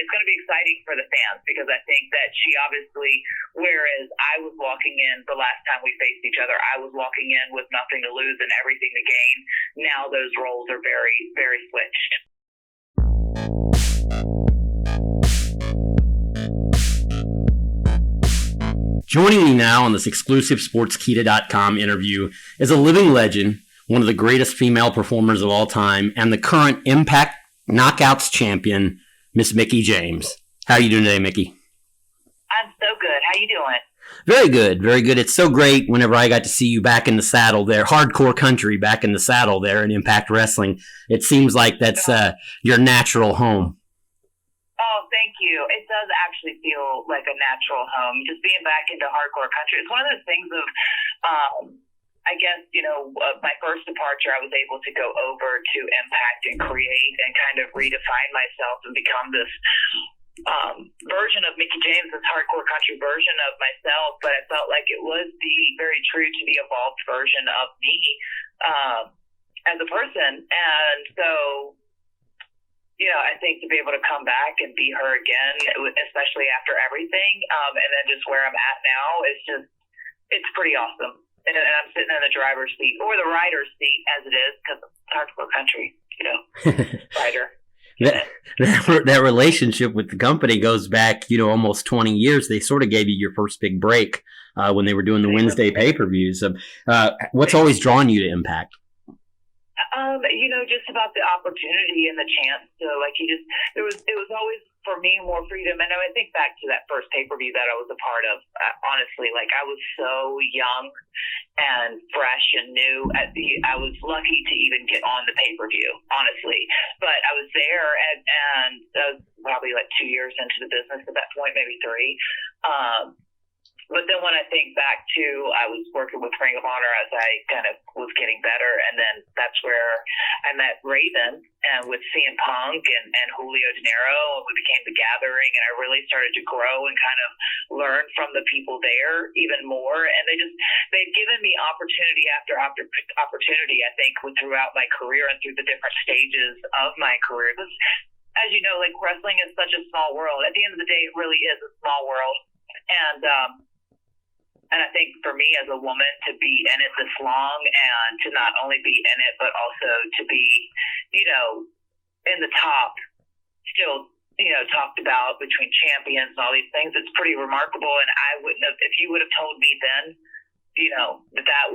it's going to be exciting for the fans because I think that she obviously, whereas I was walking in the last time we faced each other, I was walking in with nothing to lose and everything to gain. Now those roles are very, very switched. Joining me now on this exclusive Sportskeeda.com interview is a living legend, one of the greatest female performers of all time, and the current Impact Knockouts champion, Miss Mickie James. How are you doing today, Mickie? I'm so good. How you doing? Very good, very good. It's so great whenever I got to see you back in the saddle there, hardcore country back in the saddle there in Impact Wrestling. It seems like that's your natural home. Oh, thank you. It does actually feel like a natural home. Just being back into hardcore country. It's one of those things of, I guess, my first departure, I was able to go over to Impact and create and kind of redefine myself and become this version of Mickie James, this hardcore country version of myself. But I felt like it was the very true to the evolved version of me as a person. And so, I think to be able to come back and be her again, especially after everything, and then just where I'm at now, it's pretty awesome. And I'm sitting in the driver's seat or the rider's seat as it is, because it's hardcore country, rider. That relationship with the company goes back, almost 20 years. They sort of gave you your first big break when they were doing the Wednesday pay-per-views. What's always drawn you to Impact? Just about the opportunity and the chance to, it was always, for me, more freedom. And I think back to that first pay-per-view that I was a part of, honestly, I was so young and fresh and new. I was lucky to even get on the pay-per-view, honestly. But I was there, and I was probably 2 years into the business at that point, maybe 3. But then when I think back to, I was working with Ring of Honor as I kind of was getting better, and then that's where I met Raven and with CM Punk and Julio De Niro, and we became The Gathering, and I really started to grow and kind of learn from the people there even more. And they've given me opportunity after opportunity, I think, throughout my career and through the different stages of my career. Because, as you know, wrestling is such a small world. At the end of the day, it really is a small world. And I think for me as a woman to be in it this long and to not only be in it, but also to be, in the top, still, talked about between champions and all these things, it's pretty remarkable. And I wouldn't have, if you would have told me then, that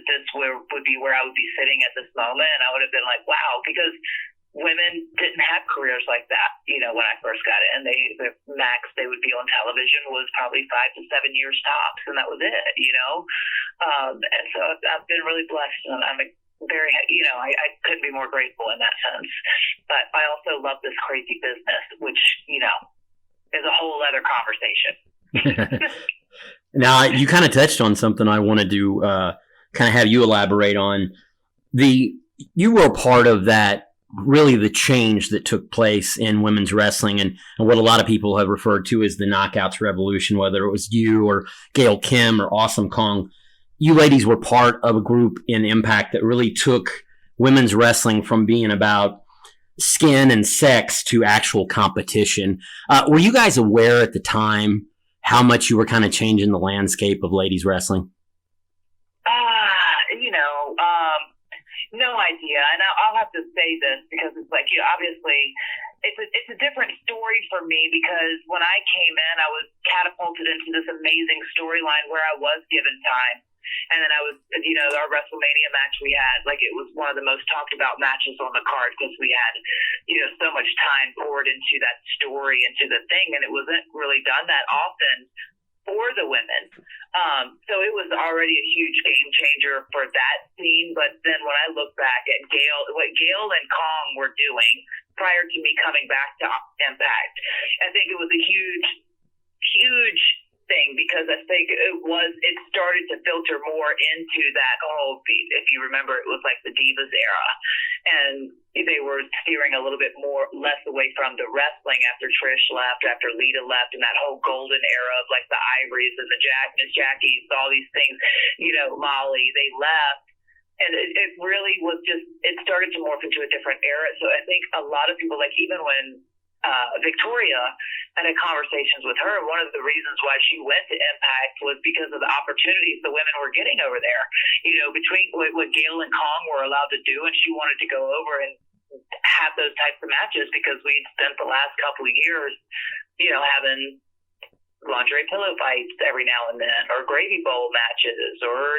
this would be where I would be sitting at this moment, and I would have been like, wow, because women didn't have careers like that, when I first got in. The max they would be on television was probably 5 to 7 years tops, and that was it, And so I've been really blessed, and I'm very, I couldn't be more grateful in that sense. But I also love this crazy business, which, is a whole other conversation. Now, you kind of touched on something I wanted to kind of have you elaborate on. You were a part of that, really the change that took place in women's wrestling and what a lot of people have referred to as the Knockouts revolution, whether it was you or Gail Kim or Awesome Kong. You ladies were part of a group in Impact that really took women's wrestling from being about skin and sex to actual competition. Were you guys aware at the time how much you were kind of changing the landscape of ladies wrestling? No idea. And I'll have to say this because it's obviously it's a different story for me, because when I came in, I was catapulted into this amazing storyline where I was given time. And then I was, our WrestleMania match we had, it was one of the most talked about matches on the card because we had, so much time poured into that story, into the thing, and it wasn't really done that often for the women. So it was already a huge game changer for that scene. But then when I look back at what Gail and Kong were doing prior to me coming back to Impact, I think it was a huge, huge thing, because I think it started to filter more into that if you remember, it was the Divas era, and they were steering a little bit less away from the wrestling after Trish left, after Lita left, and that whole golden era of the Ivories and the Miss Jackies, all these things, Molly, they left. And it really was it started to morph into a different era. So I think a lot of people, even when Victoria, and had conversations with her. One of the reasons why she went to Impact was because of the opportunities the women were getting over there. Between what Gail and Kong were allowed to do, and she wanted to go over and have those types of matches because we'd spent the last couple of years, having lingerie pillow fights every now and then, or gravy bowl matches, or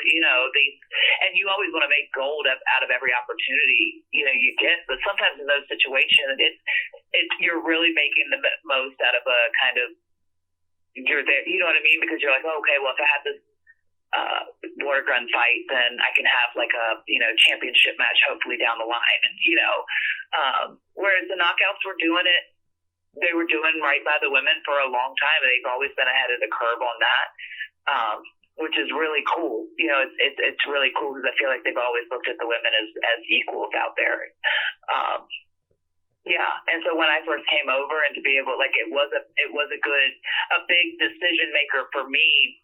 these, and you always want to make gold out of every opportunity you get. But sometimes in those situations, you're really making the most out of a kind of, you're there, you know what I mean? Because you're like, oh, okay, well, if I have this water gun fight, then I can have like a championship match hopefully down the line, and whereas the knockouts were doing it. They were doing right by the women for a long time, and they've always been ahead of the curve on that, which is really cool. It's really cool because I feel like they've always looked at the women as equals out there. And so when I first came over, and to be able, it was a big decision maker for me,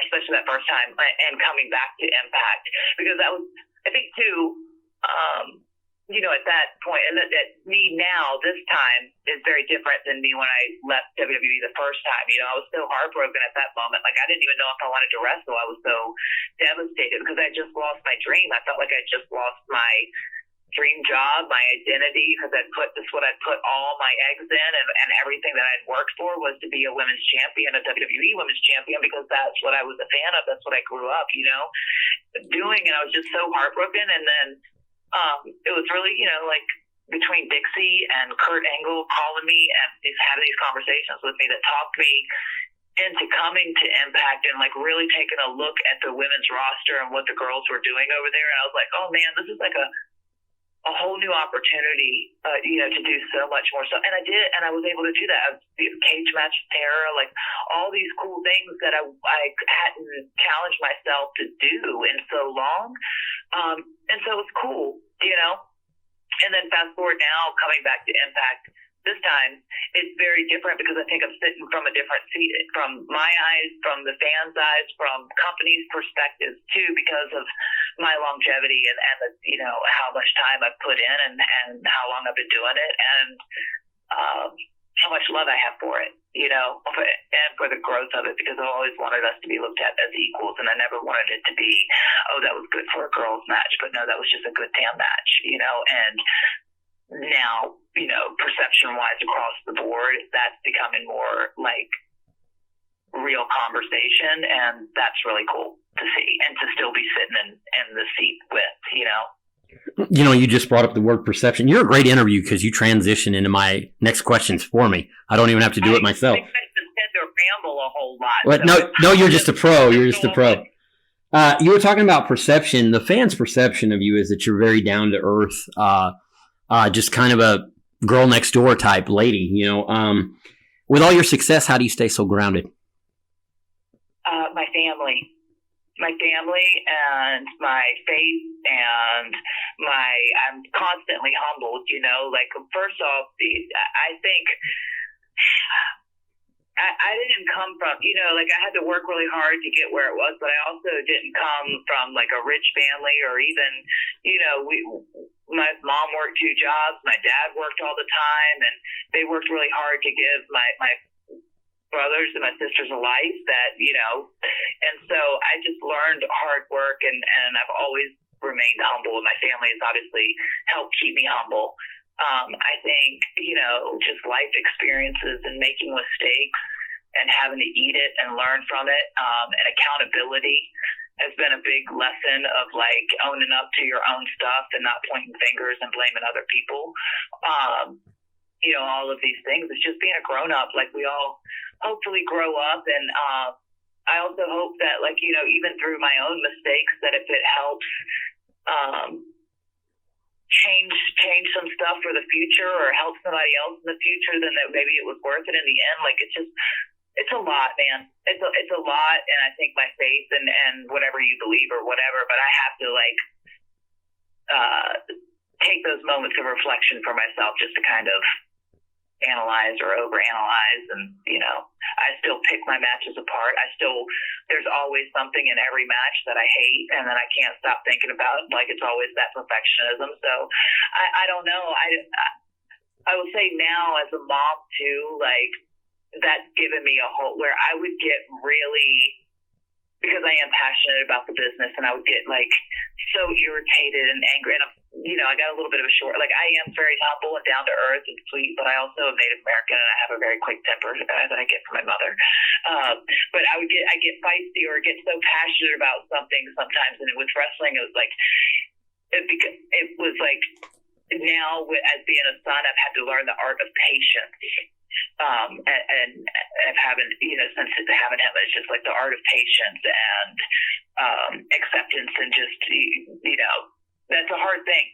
especially that first time, and coming back to Impact, because that was, I think too, at that point, and that me now, this time, is very different than me when I left WWE the first time. I was so heartbroken at that moment. Like, I didn't even know if I wanted to wrestle. I was so devastated because I just lost my dream. I felt like I just lost my dream job, my identity, because I'd put all my eggs in, and everything that I'd worked for was to be a women's champion, a WWE women's champion, because that's what I was a fan of. That's what I grew up, doing. And I was just so heartbroken. And then it was really, between Dixie and Kurt Angle calling me and having these conversations with me that talked me into coming to Impact and really taking a look at the women's roster and what the girls were doing over there. And I was like, oh man, this is like a whole new opportunity, to do so much more stuff. And I did, and I was able to do that. Cage match terror, all these cool things that I hadn't challenged myself to do in so long. And so it was cool, And then fast forward now, coming back to Impact, this time it's very different because I think I'm sitting from a different seat, from my eyes, from the fans' eyes, from companies' perspectives too, because of my longevity and the, how much time I've put in and how long I've been doing it, and how much love I have for it, and for the growth of it, because I've always wanted us to be looked at as equals, and I never wanted it to be, oh, that was good for a girls' match, but no, that was just a good damn match, and now, perception-wise across the board, that's becoming more real conversation, and that's really cool to see, and to still be sitting in the seat with, You just brought up the word perception. You're a great interview because you transition into my next questions for me. I don't even have to do it myself. I think I just tend to ramble a whole lot. But no, you're just a pro. You're just a pro. You were talking about perception. The fans' perception of you is that you're very down to earth, just kind of a girl next door type lady. With all your success, how do you stay so grounded? My family and my faith, and I'm constantly humbled, first off, I think I didn't come from, I had to work really hard to get where it was, but I also didn't come from a rich family, or even, my mom worked 2 jobs, my dad worked all the time, and they worked really hard to give my brothers and my sisters a life that, and so I just learned hard work, and I've always remained humble, and my family has obviously helped keep me humble. I think, just life experiences and making mistakes and having to eat it and learn from it, and accountability has been a big lesson of owning up to your own stuff and not pointing fingers and blaming other people. All of these things. It's just being a grown up. We all hopefully grow up, and I also hope that even through my own mistakes, that if it helps change some stuff for the future, or help somebody else in the future, then that maybe it was worth it in the end. It's a lot, man. It's a lot, and I think my faith and whatever you believe or whatever, but I have to take those moments of reflection for myself, just to kind of analyze or overanalyze, and I still pick my matches apart. There's always something in every match that I hate, and then I can't stop thinking about it's always that perfectionism. So I don't know. I will say now as a mom too, like that's given me a whole where I would get really, because I am passionate about the business, and I would get like so irritated and angry. And I got a little bit of a short, like I am very humble and down to earth and sweet, but I also am Native American and I have a very quick temper that I get from my mother. But I get feisty or get so passionate about something sometimes. And with wrestling, it was like, it was like now as being a son, I've had to learn the art of patience. And having, since having him, it's just like the art of patience and acceptance, and just, that's a hard thing.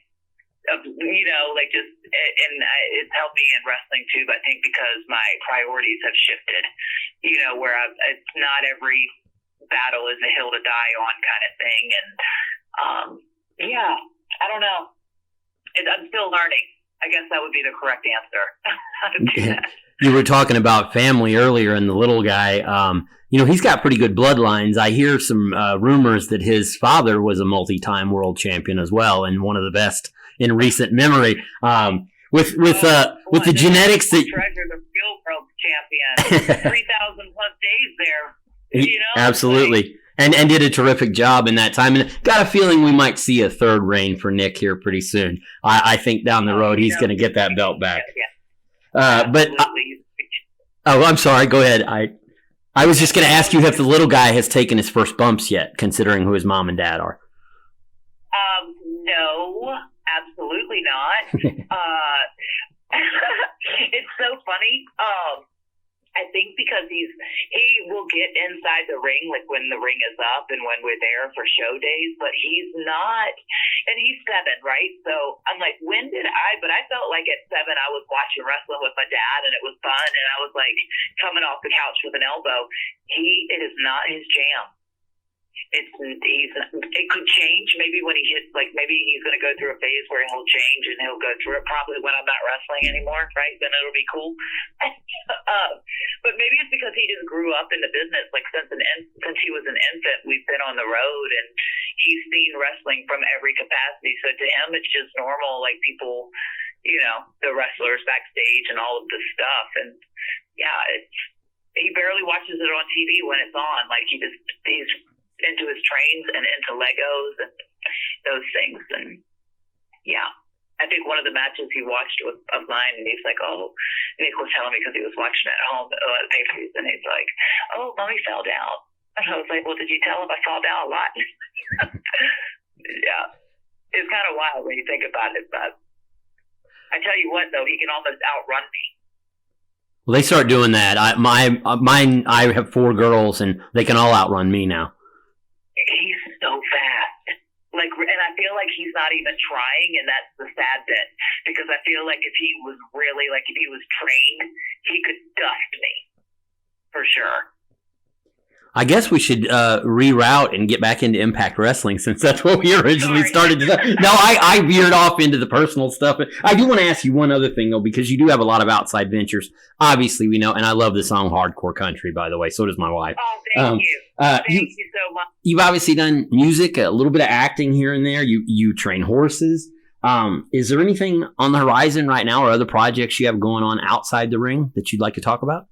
Like just, and it's helped me in wrestling too, but I think because my priorities have shifted, where it's not every battle is a hill to die on kind of thing. And, I don't know. I'm still learning. I guess that would be the correct answer. How to do that. You were talking about family earlier, and the little guy, he's got pretty good bloodlines. I hear some rumors that his father was a multi-time world champion as well, and one of the best in recent memory. With the genetics that treasure, the real world champion, 3,000 plus days there. Absolutely. And did a terrific job in that time. And got a feeling we might see a third reign for Nick here pretty soon. I think down the road he's going to get that belt back. I'm sorry. Go ahead. I was just going to ask you if the little guy has taken his first bumps yet, considering who his mom and dad are. No, absolutely not. It's so funny. I think because he will get inside the ring, like when the ring is up and when we're there for show days, but he's not, and he's 7, right? So I'm like, but I felt like at 7 I was watching wrestling with my dad and it was fun, and I was like coming off the couch with an elbow. It is not his jam. It could change maybe when he hits, like maybe he's going to go through a phase where he'll change, and he'll go through it probably when I'm not wrestling anymore, right? Then it'll be cool. But maybe it's because he just grew up in the business, like since he was an infant, we've been on the road, and he's seen wrestling from every capacity. So to him, it's just normal, like people, the wrestlers backstage and all of this stuff. And he barely watches it on TV when it's on. Like he's into his trains and into Legos and those things. And I think one of the matches he watched was of mine, and he's like, oh, Nick was telling me because he was watching at home at pay-per-views, and he's like, oh, Mommy fell down. And I was like, well, did you tell him I fall down a lot? It's kind of wild when you think about it, but I tell you what, though, he can almost outrun me. Well, they start doing that. I have 4 girls, and they can all outrun me now. He's so fast. And I feel like he's not even trying, and that's the sad bit, because I feel like if he was really, like if he was trained, he could dust me, for sure. I guess we should reroute and get back into Impact Wrestling, since that's what we originally started to do. No, I veered off into the personal stuff. I do want to ask you one other thing, though, because you do have a lot of outside ventures. Obviously, we know, and I love the song Hardcore Country, by the way. So does my wife. Oh, thank you. Thank you so much. You've obviously done music, a little bit of acting here and there. You train horses. Is there anything on the horizon right now or other projects you have going on outside the ring that you'd like to talk about?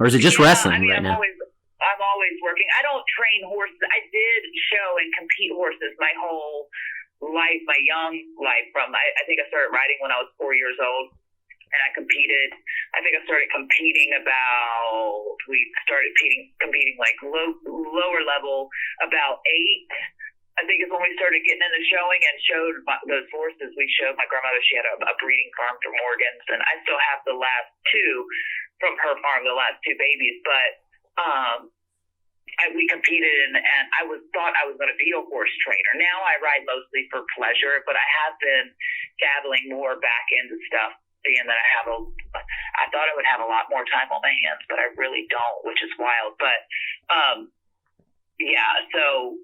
Or is it just wrestling right now? I'm always working. I don't train horses. I did show and compete horses my whole life, my young life. I think I started riding when I was 4 years old, and I competed. I think I started competing competing like lower level about 8. I think it's when we started getting into showing and showed those horses. We showed my grandmother, she had a breeding farm for Morgans, and I still have the last 2 from her farm, the last 2 babies. But we competed, and I thought I was going to be a horse trainer. Now I ride mostly for pleasure, but I have been dabbling more back into stuff, being that I thought I would have a lot more time on my hands, but I really don't, which is wild. But so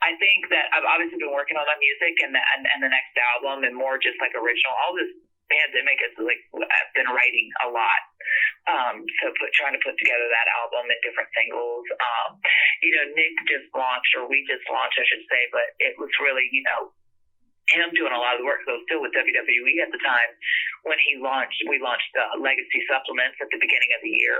I think that I've obviously been working on my music and the next album, and more just like original. All this pandemic is like I've been writing a lot. Trying to put together that album and different singles. Nick just launched, or we just launched, I should say, but it was really, him doing a lot of the work. So I was still with WWE at the time when we launched Legacy supplements at the beginning of the year.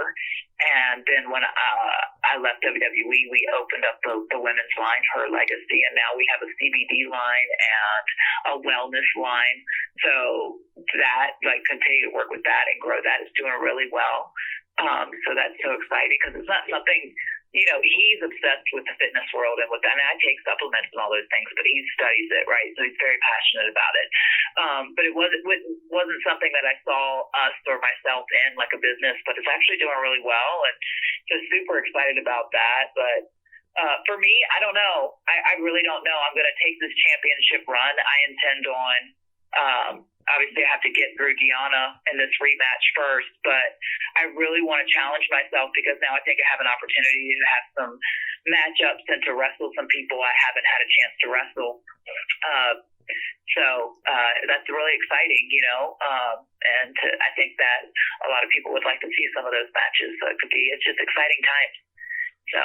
And then when I left WWE, we opened up the women's line, Her Legacy, and now we have a CBD line and a wellness line. So that, like, continue to work with that and grow that is doing really well. So that's so exciting because it's not something, he's obsessed with the fitness world and with that. And I take supplements and all those things, but he studies it, right? So he's very passionate about it. But it wasn't something that I saw us or myself in like a business, but it's actually doing really well, and just super excited about that. But for me, I don't know. I really don't know. I'm going to take this championship run. I intend on, obviously I have to get through Deonna in this rematch first, but I really want to challenge myself because now I think I have an opportunity to have some matchups and to wrestle some people I haven't had a chance to wrestle. So that's really exciting, and I think that a lot of people would like to see some of those matches. So it's just exciting times. So.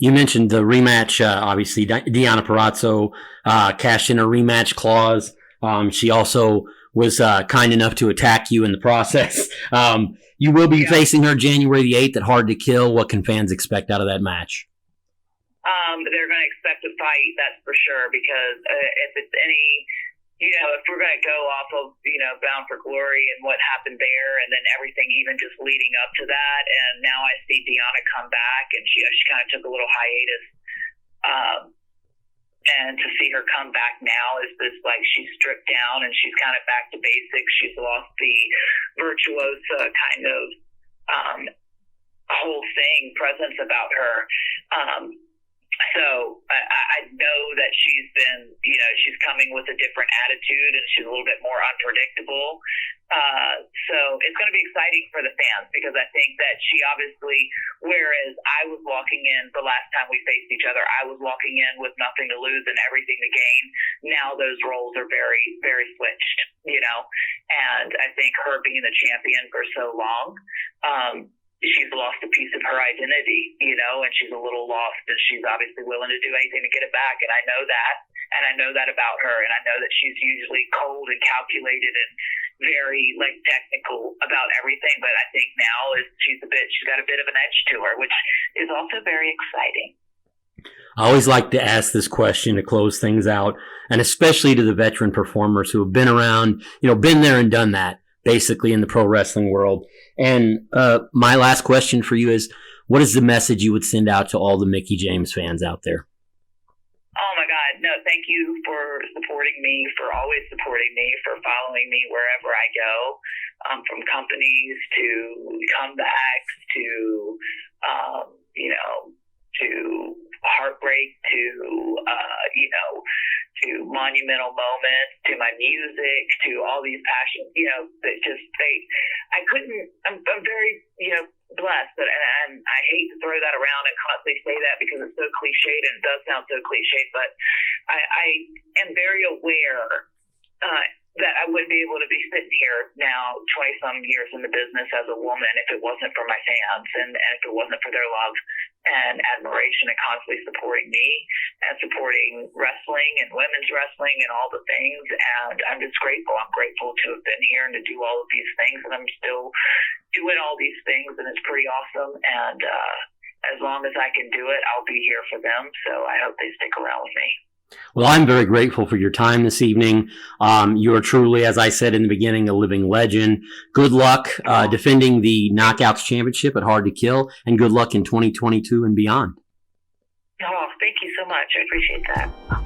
You mentioned the rematch. Obviously, Deonna Purrazzo cashed in a rematch clause. She also was kind enough to attack you in the process. You will be facing her January the 8th at Hard to Kill. What can fans expect out of that match? They're going to expect a fight, that's for sure, because if it's any, if we're going to go off of, Bound for Glory and what happened there, and then everything even just leading up to that, and now I see Deonna come back, and she kind of took a little hiatus, and to see her come back now is this, like, she's stripped down and she's kind of back to basics. She's lost the virtuosa kind of whole thing, presence about her. So I know that she's been, she's coming with a different attitude and she's a little bit more unpredictable. So it's going to be exciting for the fans because I think that she obviously, whereas I was walking in the last time we faced each other, I was walking in with nothing to lose and everything to gain. Now those roles are very, very switched, and I think her being the champion for so long, she's lost a piece of her identity, and she's a little lost, and she's obviously willing to do anything to get it back. And I know that, about her, and I know that she's usually cold and calculated and very, like, technical about everything. But I think now she's got a bit of an edge to her, which is also very exciting. I always like to ask this question to close things out, and especially to the veteran performers who have been around, been there and done that, basically, in the pro wrestling world. And my last question for you is, what is the message you would send out to all the Mickie James fans out there? Oh, my God. No, thank you for supporting me, for always supporting me, for following me wherever I go, from companies to comebacks to, to heartbreak to, to monumental moments, to my music, to all these passions, I'm very, blessed, and I hate to throw that around and constantly say that because it's so cliched and it does sound so cliched, but I am very aware that I wouldn't be able to be sitting here now 20-some years in the business as a woman if it wasn't for my fans and if it wasn't for their love and admiration and constantly supporting me and supporting wrestling and women's wrestling and all the things. And I'm just grateful. I'm grateful to have been here and to do all of these things. And I'm still doing all these things, and it's pretty awesome. And as long as I can do it, I'll be here for them. So I hope they stick around with me. Well, I'm very grateful for your time this evening. You are truly, as I said in the beginning, a living legend. Good luck defending the Knockouts Championship at Hard to Kill, and good luck in 2022 and beyond. Oh, thank you so much. I appreciate that.